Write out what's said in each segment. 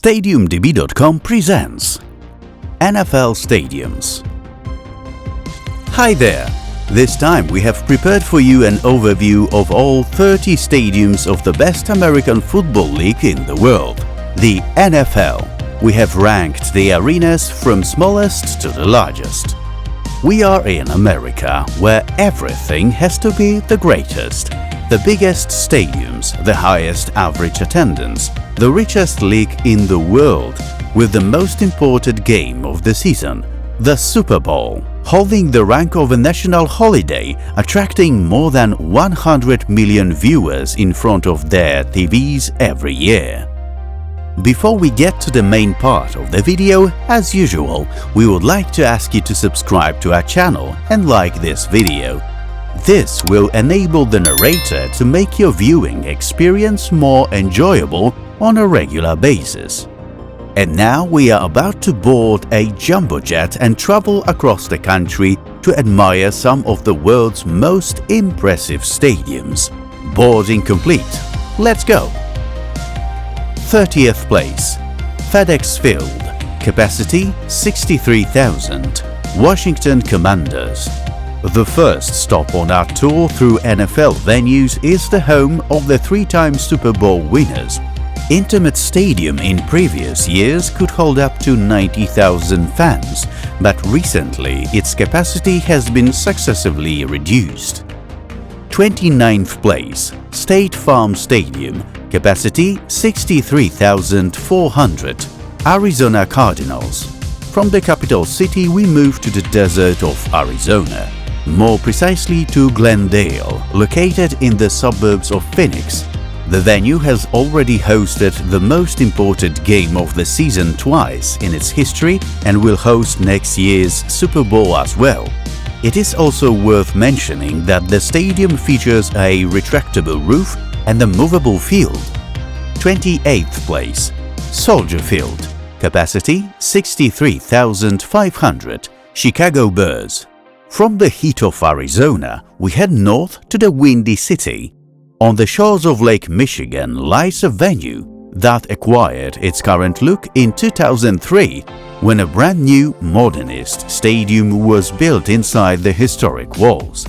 StadiumDB.com presents NFL Stadiums. Hi there! This time we have prepared for you an overview of all 30 stadiums of the best American football league in the world, the NFL. We have ranked the arenas from smallest to the largest. We are in America, where everything has to be the greatest. The biggest stadiums, the highest average attendance, the richest league in the world, with the most important game of the season, the Super Bowl, holding the rank of a national holiday, attracting more than 100 million viewers in front of their TVs every year. Before we get to the main part of the video, as usual, we would like to ask you to subscribe to our channel and like this video. This will enable the narrator to make your viewing experience more enjoyable on a regular basis. And now we are about to board a jumbo jet and travel across the country to admire some of the world's most impressive stadiums. Boarding complete. Let's go! 30th place, FedEx Field, capacity 63,000, Washington Commanders. The first stop on our tour through NFL venues is the home of the three-time Super Bowl winners. Intimate Stadium in previous years could hold up to 90,000 fans, but recently its capacity has been successively reduced. 29th place, State Farm Stadium, capacity 63,400, Arizona Cardinals. From the capital city we move to the desert of Arizona, more precisely to Glendale, located in the suburbs of Phoenix. The venue has already hosted the most important game of the season twice in its history and will host next year's Super Bowl as well. It is also worth mentioning that the stadium features a retractable roof and a movable field. 28th place, Soldier Field, capacity 63,500, Chicago Bears. From the heat of Arizona, we head north to the Windy City. On the shores of Lake Michigan lies a venue that acquired its current look in 2003 when a brand new modernist stadium was built inside the historic walls.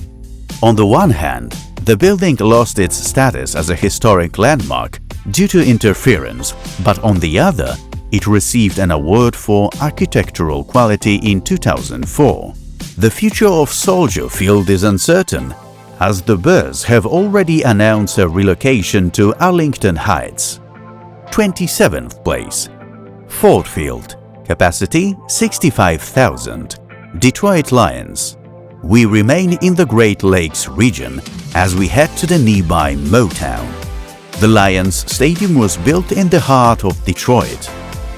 On the one hand, the building lost its status as a historic landmark due to interference, but on the other, it received an award for architectural quality in 2004. The future of Soldier Field is uncertain, as the Bears have already announced a relocation to Arlington Heights. 27th place, Ford Field, capacity 65,000, Detroit Lions. We remain in the Great Lakes region as we head to the nearby Motown. The Lions Stadium was built in the heart of Detroit.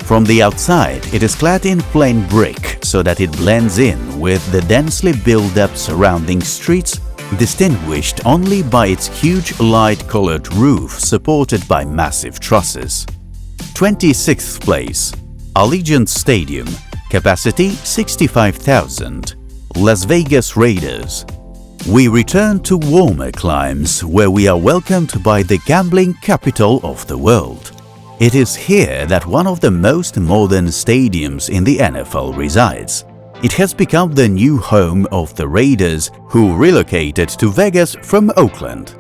From the outside, it is clad in plain brick so that it blends in with the densely built-up surrounding streets, distinguished only by its huge light-colored roof supported by massive trusses. 26th place, Allegiant Stadium, capacity 65,000, Las Vegas Raiders. We return to warmer climes where we are welcomed by the gambling capital of the world. It is here that one of the most modern stadiums in the NFL resides. It has become the new home of the Raiders, who relocated to Vegas from Oakland.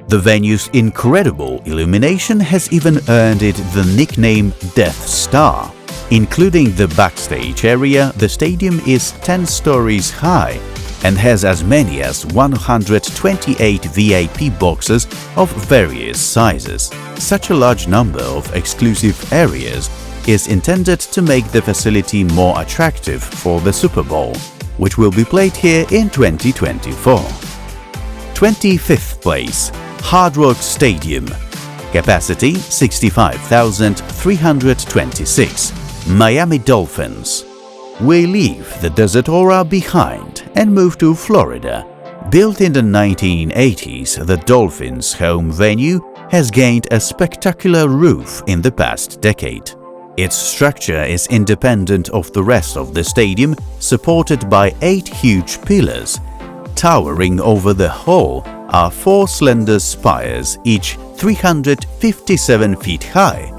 The venue's incredible illumination has even earned it the nickname Death Star. Including the backstage area, the stadium is 10 stories high and has as many as 128 VIP boxes of various sizes. Such a large number of exclusive areas is intended to make the facility more attractive for the Super Bowl, which will be played here in 2024. 25th place, Hard Rock Stadium, capacity 65,326, Miami Dolphins. We leave the desert aura behind and move to Florida. Built in the 1980s, the Dolphins' home venue has gained a spectacular roof in the past decade. Its structure is independent of the rest of the stadium, supported by 8 huge pillars. Towering over the whole are 4 slender spires, each 357 feet high.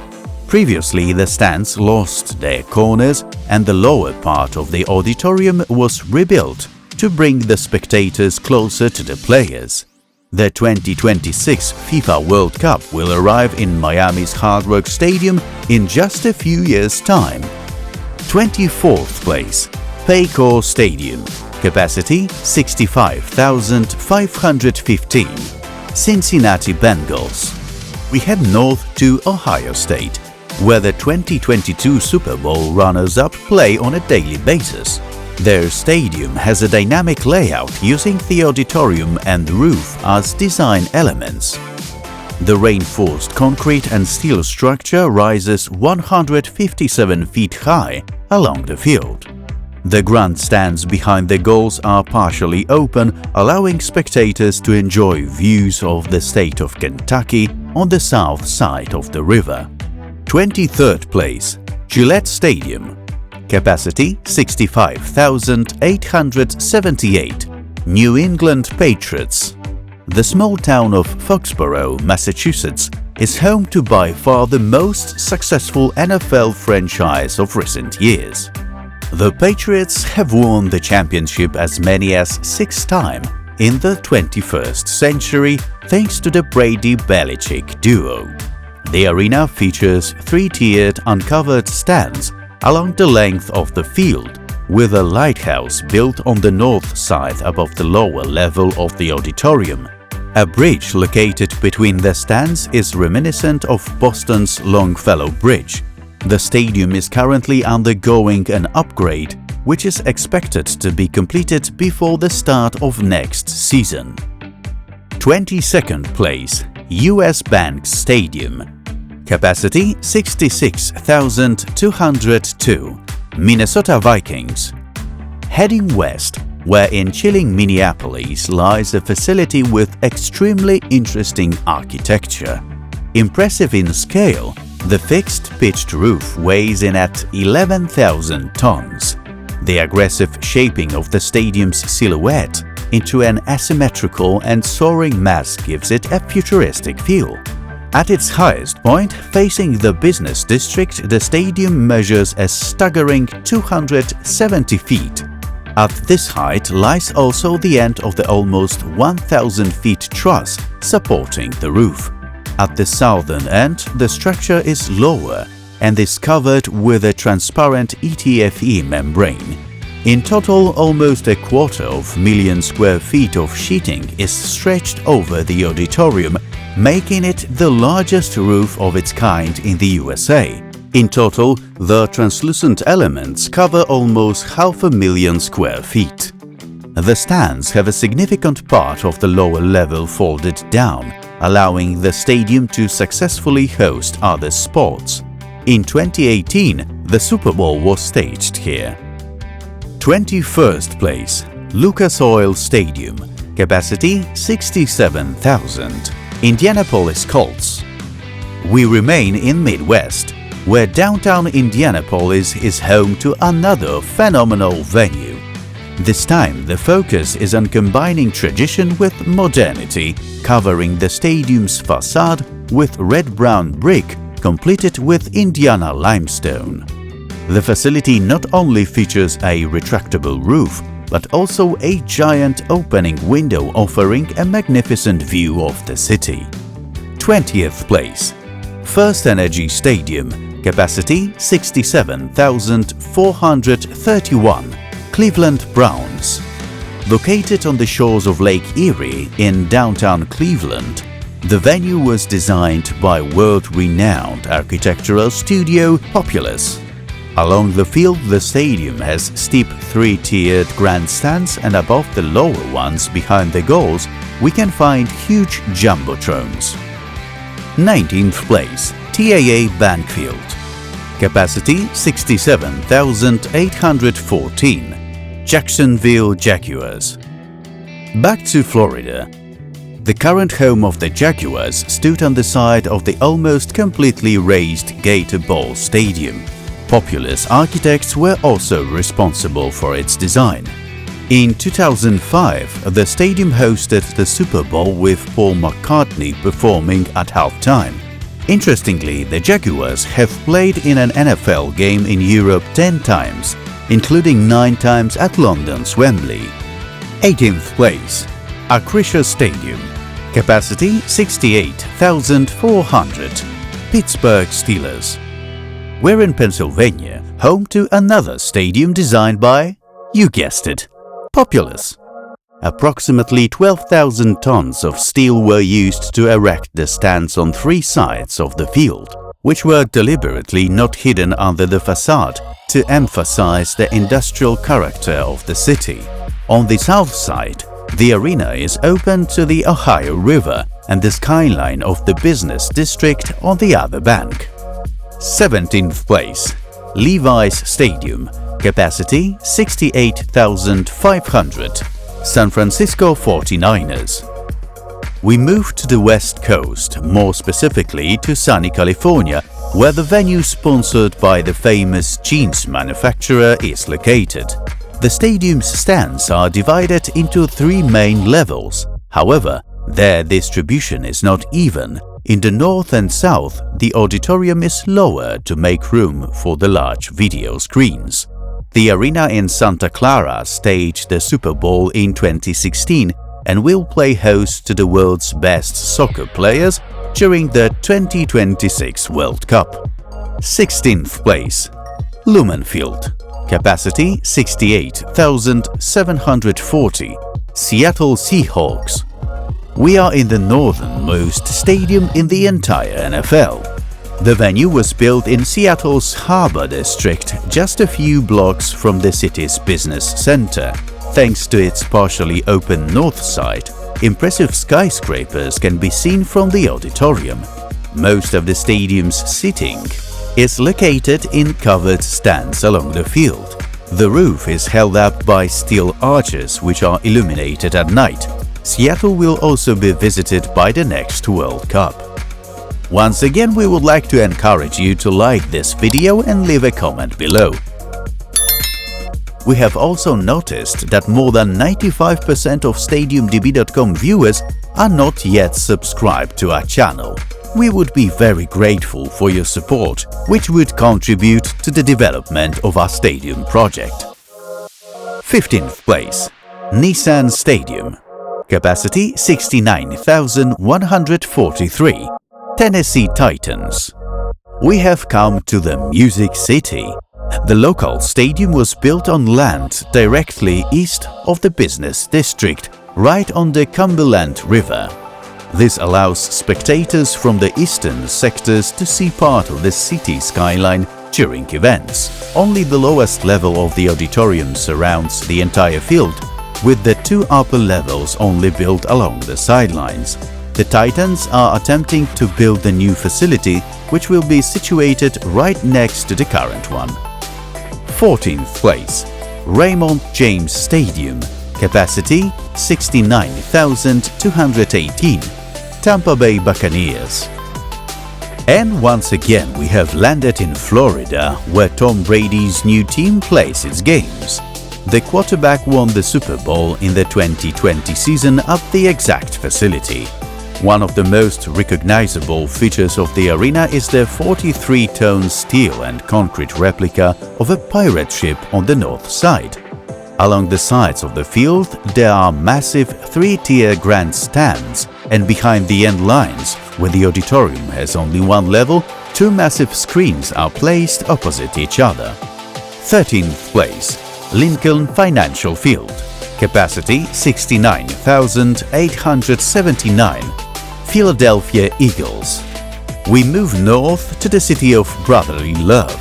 Previously, the stands lost their corners and the lower part of the auditorium was rebuilt to bring the spectators closer to the players. The 2026 FIFA World Cup will arrive in Miami's Hard Rock Stadium in just a few years' time. 24th place, Paycor Stadium, capacity 65,515, Cincinnati Bengals. We head north to Ohio State, where the 2022 Super Bowl runners-up play on a daily basis. Their stadium has a dynamic layout using the auditorium and roof as design elements. The reinforced concrete and steel structure rises 157 feet high along the field. The grandstands behind the goals are partially open, allowing spectators to enjoy views of the state of Kentucky on the south side of the river. 23rd place, Gillette Stadium, capacity 65,878, New England Patriots. The small town of Foxborough, Massachusetts, is home to by far the most successful NFL franchise of recent years. The Patriots have won the championship as many as 6 times in the 21st century thanks to the Brady-Belichick duo. The arena features 3-tiered uncovered stands along the length of the field, with a lighthouse built on the north side above the lower level of the auditorium. A bridge located between the stands is reminiscent of Boston's Longfellow Bridge. The stadium is currently undergoing an upgrade, which is expected to be completed before the start of next season. 22nd place, US Bank Stadium, capacity 66,202, Minnesota Vikings. Heading west, where in chilling Minneapolis lies a facility with extremely interesting architecture. Impressive in scale, the fixed-pitched roof weighs in at 11,000 tons. The aggressive shaping of the stadium's silhouette into an asymmetrical and soaring mass gives it a futuristic feel. At its highest point, facing the business district, the stadium measures a staggering 270 feet. At this height lies also the end of the almost 1,000 feet truss supporting the roof. At the southern end, the structure is lower and is covered with a transparent ETFE membrane. In total, almost 250,000 square feet of sheeting is stretched over the auditorium, making it the largest roof of its kind in the USA. In total, the translucent elements cover almost 500,000 square feet. The stands have a significant part of the lower level folded down, allowing the stadium to successfully host other sports. In 2018, the Super Bowl was staged here. 21st place, Lucas Oil Stadium, capacity 67,000, Indianapolis Colts. We remain in Midwest, where downtown Indianapolis is home to another phenomenal venue. This time, the focus is on combining tradition with modernity, covering the stadium's facade with red-brown brick completed with Indiana limestone. The facility not only features a retractable roof, but also a giant opening window offering a magnificent view of the city. 20th place, First Energy Stadium, capacity 67,431, Cleveland Browns. Located on the shores of Lake Erie in downtown Cleveland, the venue was designed by world-renowned architectural studio Populous. Along the field, the stadium has steep 3-tiered grandstands, and above the lower ones behind the goals, we can find huge jumbotrons. 19th place, TAA Bank Field, capacity 67,814, Jacksonville Jaguars. Back to Florida. The current home of the Jaguars stood on the side of the almost completely raised Gator Bowl Stadium. Populous architects were also responsible for its design. In 2005, the stadium hosted the Super Bowl with Paul McCartney performing at halftime. Interestingly, the Jaguars have played in an NFL game in Europe 10 times, including 9 times at London's Wembley. 18th place, Acrisure Stadium. Capacity 68,400. Pittsburgh Steelers. We're in Pennsylvania, home to another stadium designed by, you guessed it, Populous. Approximately 12,000 tons of steel were used to erect the stands on 3 sides of the field, which were deliberately not hidden under the facade to emphasize the industrial character of the city. On the south side, the arena is open to the Ohio River and the skyline of the business district on the other bank. 17th place, Levi's Stadium. Capacity 68,500. San Francisco 49ers. We moved to the West Coast, more specifically to sunny California, where the venue sponsored by the famous jeans manufacturer is located. The stadium's stands are divided into 3 main levels. However, their distribution is not even. In the north and south, the auditorium is lower to make room for the large video screens. The arena in Santa Clara staged the Super Bowl in 2016 and will play host to the world's best soccer players during the 2026 World Cup. 16th place, Lumen Field. Capacity 68,740. Seattle Seahawks. We are in the northernmost stadium in the entire NFL. The venue was built in Seattle's Harbor District, just a few blocks from the city's business center. Thanks to its partially open north side, impressive skyscrapers can be seen from the auditorium. Most of the stadium's seating is located in covered stands along the field. The roof is held up by steel arches which are illuminated at night. Seattle will also be visited by the next World Cup. Once again, we would like to encourage you to like this video and leave a comment below. We have also noticed that more than 95% of StadiumDB.com viewers are not yet subscribed to our channel. We would be very grateful for your support, which would contribute to the development of our stadium project. 15th place, Nissan Stadium. Capacity 69,143. Tennessee Titans. We have come to the Music City. The local stadium was built on land directly east of the business district, right on the Cumberland River. This allows spectators from the eastern sectors to see part of the city skyline during events. Only the lowest level of the auditorium surrounds the entire field, with the 2 upper levels only built along the sidelines. The Titans are attempting to build a new facility which will be situated right next to the current one. 14th place, Raymond James Stadium. Capacity 69,218. Tampa Bay Buccaneers. And once again we have landed in Florida, where Tom Brady's new team plays its games. The quarterback won the Super Bowl in the 2020 season at the exact facility. One of the most recognizable features of the arena is the 43-ton steel and concrete replica of a pirate ship on the north side. Along the sides of the field, there are massive 3-tier grandstands, and behind the end lines, where the auditorium has only 1 level, 2 massive screens are placed opposite each other. 13th place, Lincoln Financial Field. Capacity 69,879. Philadelphia Eagles. We move north to the city of brotherly love.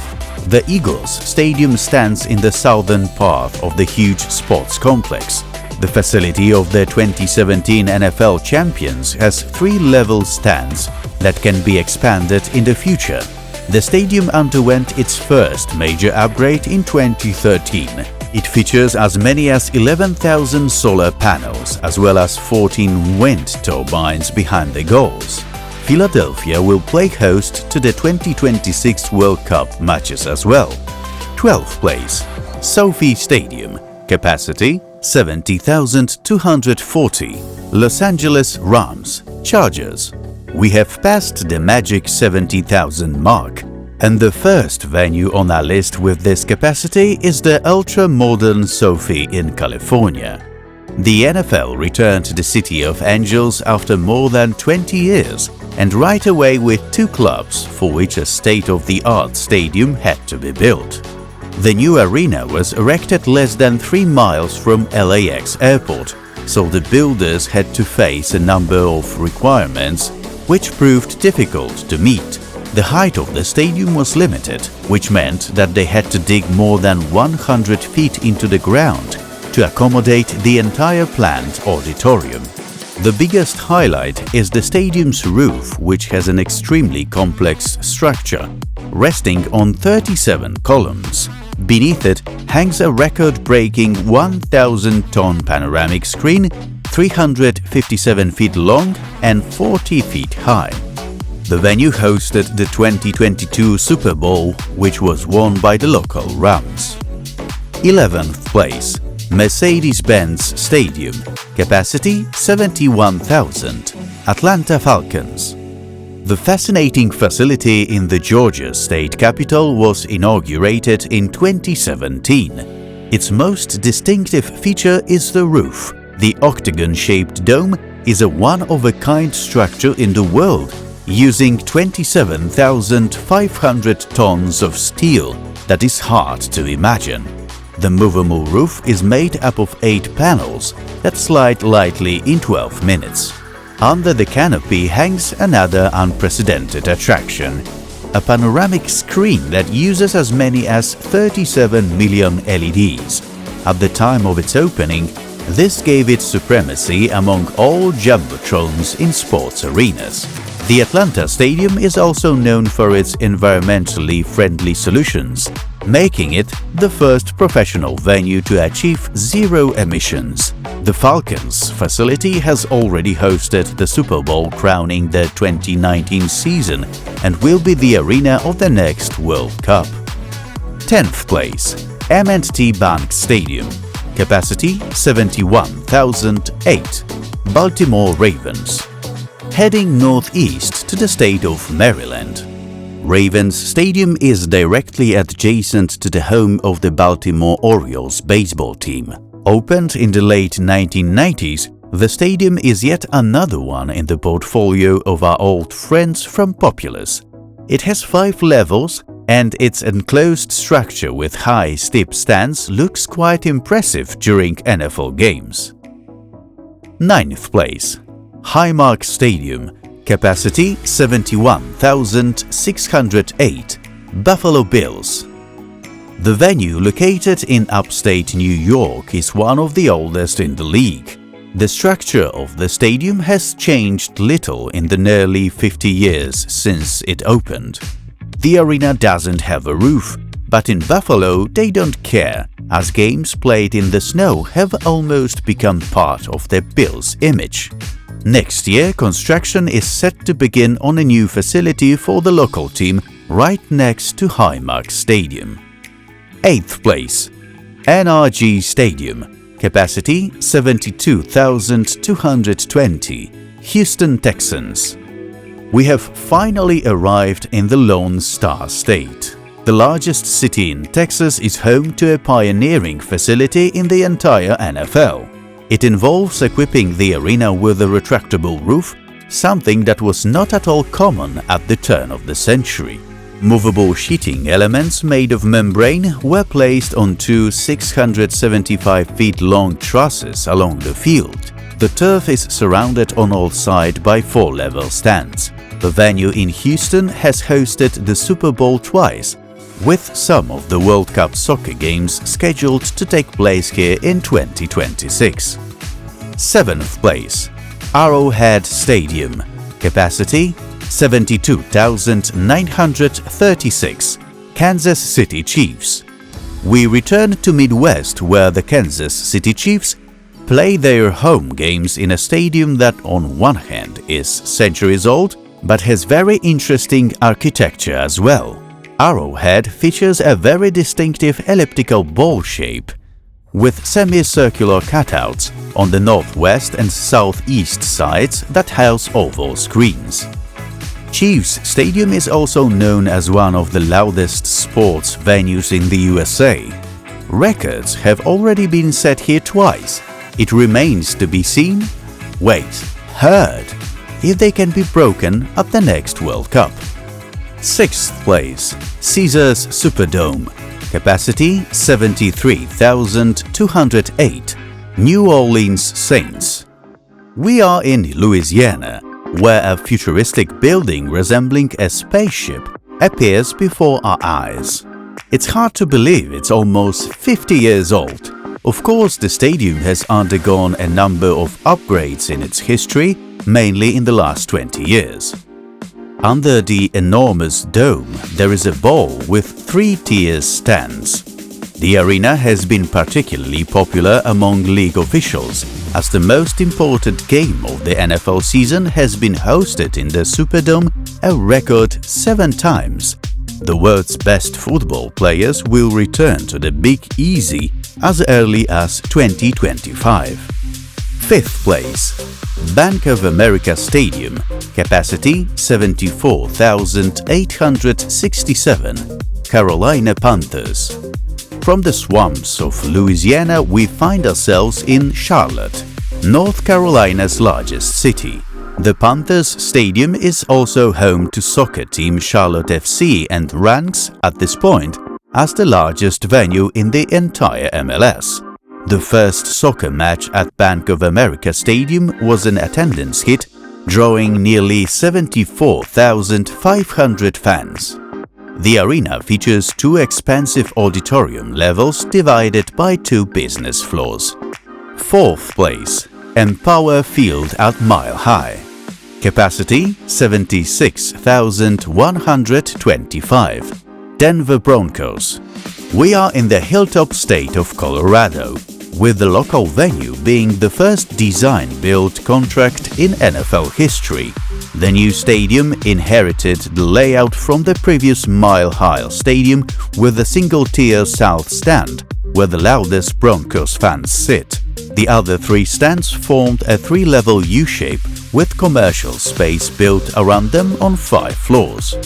The Eagles Stadium stands in the southern part of the huge sports complex. The facility of the 2017 NFL champions has 3 level stands that can be expanded in the future. The stadium underwent its first major upgrade in 2013. It features as many as 11,000 solar panels, as well as 14 wind turbines behind the goals. Philadelphia will play host to the 2026 World Cup matches as well. 12th place, SoFi Stadium. Capacity 70,240. Los Angeles Rams, Chargers. We have passed the magic 70,000 mark, and the first venue on our list with this capacity is the ultra-modern SoFi in California. The NFL returned to the City of Angels after more than 20 years, and right away with two clubs for which a state-of-the-art stadium had to be built. The new arena was erected less than 3 miles from LAX airport, so the builders had to face a number of requirements which proved difficult to meet. The height of the stadium was limited, which meant that they had to dig more than 100 feet into the ground to accommodate the entire planned auditorium. The biggest highlight is the stadium's roof, which has an extremely complex structure, resting on 37 columns. Beneath it hangs a record-breaking 1,000-ton panoramic screen, 357 feet long and 40 feet high. The venue hosted the 2022 Super Bowl, which was won by the local Rams. 11th place, Mercedes Benz Stadium, capacity 71,000, Atlanta Falcons. The fascinating facility in the Georgia state capital was inaugurated in 2017. Its most distinctive feature is the roof. The octagon-shaped dome is a one-of-a-kind structure in the world, using 27,500 tons of steel that is hard to imagine. The movable roof is made up of 8 panels that slide lightly in 12 minutes. Under the canopy hangs another unprecedented attraction, a panoramic screen that uses as many as 37 million LEDs. At the time of its opening, this gave it supremacy among all jumbotrons in sports arenas. The Atlanta Stadium is also known for its environmentally friendly solutions, making it the first professional venue to achieve zero emissions. The Falcons facility has already hosted the Super Bowl crowning the 2019 season and will be the arena of the next World Cup. 10th place, M&T Bank Stadium, capacity 71,008, Baltimore Ravens. Heading northeast to the state of Maryland. Ravens Stadium is directly adjacent to the home of the Baltimore Orioles baseball team. Opened in the late 1990s, the stadium is yet another one in the portfolio of our old friends from Populous. It has 5 levels, and its enclosed structure with high, steep stands looks quite impressive during NFL games. 9th place, Highmark Stadium, capacity 71,608, Buffalo Bills. The venue, located in upstate New York, is one of the oldest in the league. The structure of the stadium has changed little in the nearly 50 years since it opened. The arena doesn't have a roof, but in Buffalo they don't care, as games played in the snow have almost become part of the Bills' image. Next year, construction is set to begin on a new facility for the local team right next to Highmark Stadium. 8th place, NRG Stadium, capacity 72,220, Houston Texans. We have finally arrived in the Lone Star State. The largest city in Texas is home to a pioneering facility in the entire NFL. It involves equipping the arena with a retractable roof, something that was not at all common at the turn of the century. Movable sheeting elements made of membrane were placed on 2 675 feet long trusses along the field. The turf is surrounded on all sides by 4 level stands. The venue in Houston has hosted the Super Bowl twice, with some of the World Cup soccer games scheduled to take place here in 2026. 7th place, Arrowhead Stadium, capacity 72,936, Kansas City Chiefs. We return to Midwest, where the Kansas City Chiefs play their home games in a stadium that on one hand is centuries old but has very interesting architecture as well. Arrowhead features a very distinctive elliptical ball shape with semicircular cutouts on the northwest and southeast sides that house oval screens. Chiefs Stadium is also known as one of the loudest sports venues in the USA. Records have already been set here twice. It remains to be seen, heard, if they can be broken at the next World Cup. 6th place, Caesars Superdome, capacity 73,208, New Orleans Saints. We are in Louisiana, where a futuristic building resembling a spaceship appears before our eyes. It's hard to believe it's almost 50 years old. Of course, the stadium has undergone a number of upgrades in its history, mainly in the last 20 years. Under the enormous dome, there is a bowl with 3-tier stands. The arena has been particularly popular among league officials, as the most important game of the NFL season has been hosted in the Superdome a record 7 times. The world's best football players will return to the Big Easy as early as 2025. 5th place, Bank of America Stadium, capacity 74,867, Carolina Panthers. From the swamps of Louisiana, we find ourselves in Charlotte, North Carolina's largest city. The Panthers Stadium is also home to soccer team Charlotte FC and ranks, at this point, as the largest venue in the entire MLS. The first soccer match at Bank of America Stadium was an attendance hit, drawing nearly 74,500 fans. The arena features 2 expansive auditorium levels divided by 2 business floors. 4th place, Empower Field at Mile High. Capacity 76,125. Denver Broncos. We are in the hilltop state of Colorado, with the local venue being the first design-build contract in NFL history. The new stadium inherited the layout from the previous Mile High Stadium with a single-tier south stand, where the loudest Broncos fans sit. The other 3 stands formed a 3-level U-shape with commercial space built around them on 5 floors.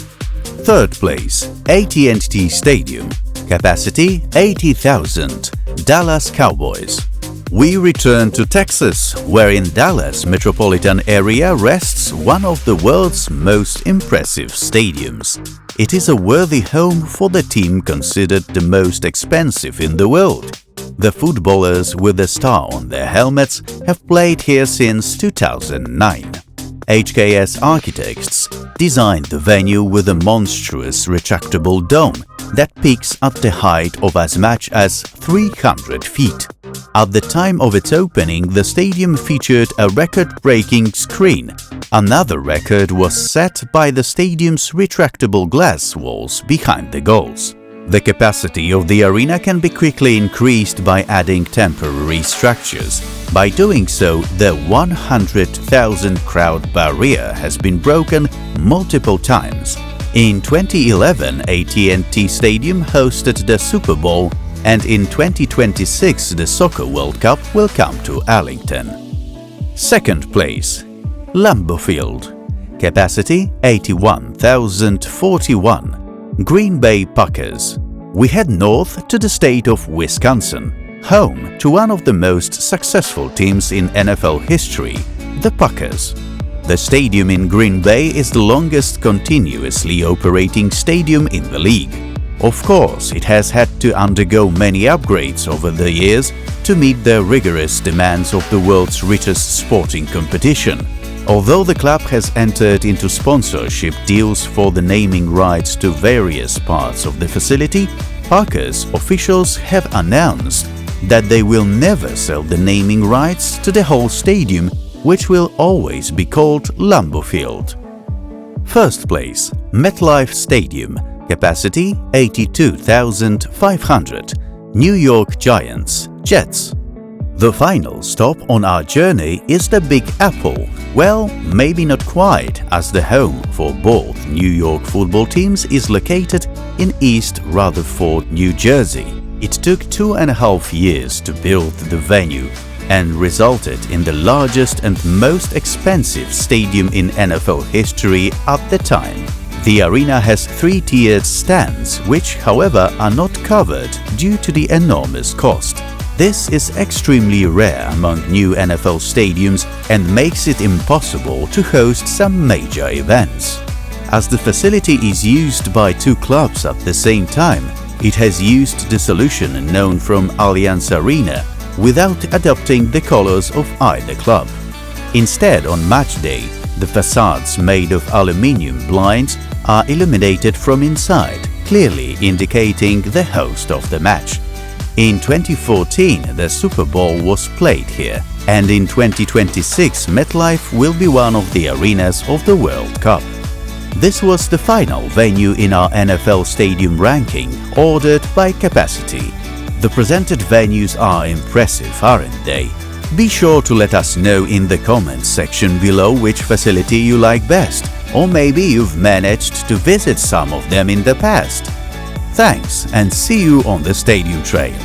3rd place, AT&T Stadium, capacity 80,000, Dallas Cowboys. We return to Texas, where in Dallas metropolitan area rests one of the world's most impressive stadiums. It is a worthy home for the team considered the most expensive in the world. The footballers with a star on their helmets have played here since 2009. HKS Architects designed the venue with a monstrous retractable dome that peaks at the height of as much as 300 feet. At the time of its opening, the stadium featured a record-breaking screen. Another record was set by the stadium's retractable glass walls behind the goals. The capacity of the arena can be quickly increased by adding temporary structures. By doing so, the 100,000 crowd barrier has been broken multiple times. In 2011, AT&T Stadium hosted the Super Bowl, and in 2026 the Soccer World Cup will come to Arlington. 2nd place, Lambeau Field, capacity 81,041, Green Bay Packers. We head north to the state of Wisconsin, home to one of the most successful teams in NFL history, the Packers. The stadium in Green Bay is the longest continuously operating stadium in the league. Of course, it has had to undergo many upgrades over the years to meet the rigorous demands of the world's richest sporting competition. Although the club has entered into sponsorship deals for the naming rights to various parts of the facility, Packers officials have announced that they will never sell the naming rights to the whole stadium, which will always be called Lambeau Field. 1st place, MetLife Stadium, capacity 82,500, New York Giants, Jets. The final stop on our journey is the Big Apple. Well, maybe not quite, as the home for both New York football teams is located in East Rutherford, New Jersey. It took 2.5 years to build the venue, and resulted in the largest and most expensive stadium in NFL history at the time. The arena has 3-tiered stands, which, however, are not covered due to the enormous cost. This is extremely rare among new NFL stadiums and makes it impossible to host some major events. As the facility is used by 2 clubs at the same time, it has used the solution known from Allianz Arena without adopting the colors of either club. Instead, on match day, the facades made of aluminium blinds are illuminated from inside, clearly indicating the host of the match. In 2014, the Super Bowl was played here, and in 2026, MetLife will be one of the arenas of the World Cup. This was the final venue in our NFL stadium ranking, ordered by capacity. The presented venues are impressive, aren't they? Be sure to let us know in the comments section below which facility you like best, or maybe you've managed to visit some of them in the past. Thanks, and see you on the stadium trail.